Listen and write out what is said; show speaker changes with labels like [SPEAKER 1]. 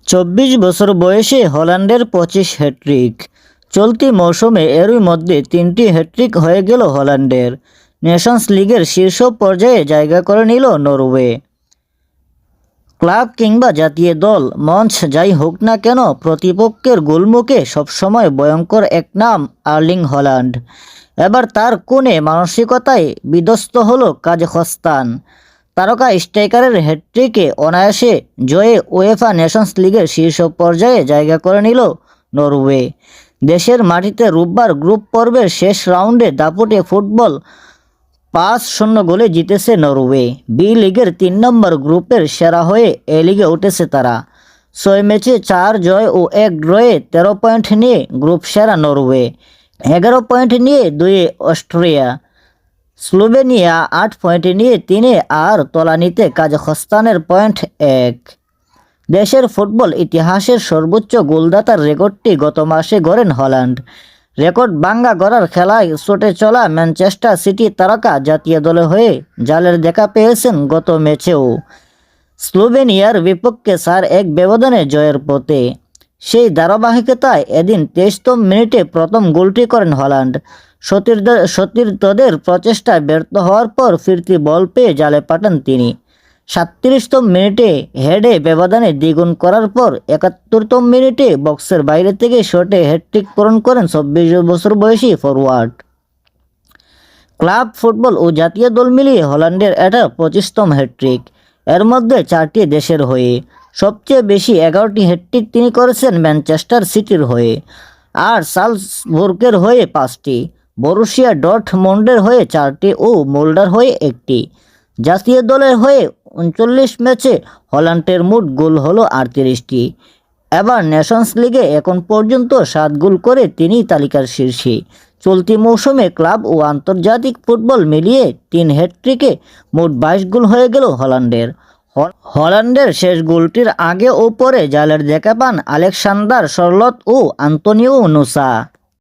[SPEAKER 1] 24 বছর বয়সে হল্যান্ডের 25 হ্যাট্রিক। চলতি মৌসুমে এরই মধ্যে 3টি হ্যাট্রিক হয়ে গেল হল্যান্ডের। নেশনস লিগের শীর্ষ পর্যায়ে জায়গা করে নিল নরওয়ে। ক্লাব কিংবা জাতীয় দল মঞ্চ যাই হোক না কেন, প্রতিপক্ষের গোলমুখে সবসময় ভয়ঙ্কর এক নাম আর্লিং হল্যান্ড। এবার তার কোণে মানসিকতায় বিধ্বস্ত হলো কাজাখস্তান। তারকা স্ট্রাইকারের হ্যাট্রিকে অনায়াসে জয়ে উয়েফা নেশনস লিগের শীর্ষ পর্যায়ে জায়গা করে নিল নরওয়ে। দেশের মাটিতে রোববার গ্রুপ পর্বের শেষ রাউন্ডে দাপুটে ফুটবল 5-0 গোলে জিতেছে নরওয়ে। বি লিগের 3 নম্বর গ্রুপের সেরা হয়ে এ লিগে উঠেছে তারা। 6 ম্যাচে 4 জয় ও 1 ড্রয়ে 13 পয়েন্ট নিয়ে গ্রুপ সেরা নরওয়ে। 11 পয়েন্ট নিয়ে 2 অস্ট্রিয়া। স্লোভেনিয়া 8 পয়েন্ট নিয়ে 3 আর তলানিতে কাজাখস্তানের পয়েন্ট 1। দেশের ফুটবল ইতিহাসের সর্বোচ্চ গোলদাতার রেকর্ডটি গত মাসে গড়েন হল্যান্ড। রেকর্ড ভাঙা গড়ার খেলায় চটে চলা ম্যানচেস্টার সিটি তারকা জাতীয় দলে হয়ে জালের দেখা পেয়েছেন গত ম্যাচেও। স্লোভেনিয়ার বিপক্ষে 4-1 ব্যবধানে জয়ের পথে। সেই ধারাবাহিকতায় এদিন 23তম মিনিটে প্রথম গোলটি করেন হল্যান্ড। সতীর্থদের প্রচেষ্টায় ব্যর্থ হওয়ার পর ফিরতি বল পেয়ে জালে পাঠান তিনি। 37তম মিনিটে হেডে ব্যবধানে দ্বিগুণ করার পর 71তম মিনিটে বক্সের বাইরে থেকে শটে হ্যাট্রিক পূরণ করেন 24 বছর বয়সী ফরওয়ার্ড। ক্লাব ফুটবল ও জাতীয় দল মিলিয়ে হল্যান্ডের এটা 25তম হ্যাট্রিক। এর মধ্যে 4টি দেশের হয়ে। সবচেয়ে বেশি 11টি হ্যাট্রিক তিনি করেছেন ম্যানচেস্টার সিটির হয়ে, আর সালজবুর্গের হয়ে 5টি, বরুসিয়া ডর্টমুন্ডের হয়ে 4টি ও মোল্ডার হয়ে 1টি। জাতীয় দলের হয়ে 39 ম্যাচে হল্যান্ডের মোট গোল হলো 38টি। এবার নেশনস লিগে এখন পর্যন্ত 7 গোল করে তিনি তালিকার শীর্ষে। চলতি মৌসুমে ক্লাব ও আন্তর্জাতিক ফুটবল মিলিয়ে 3 হ্যাট্রিকে মোট 22 গোল হয়ে গেল হল্যান্ডের। হল্যান্ডের শেষ গোলটির আগে ও পরে জালের দেখা পান আলেকসান্ডার সরলত ও আন্তোনিও নুসা।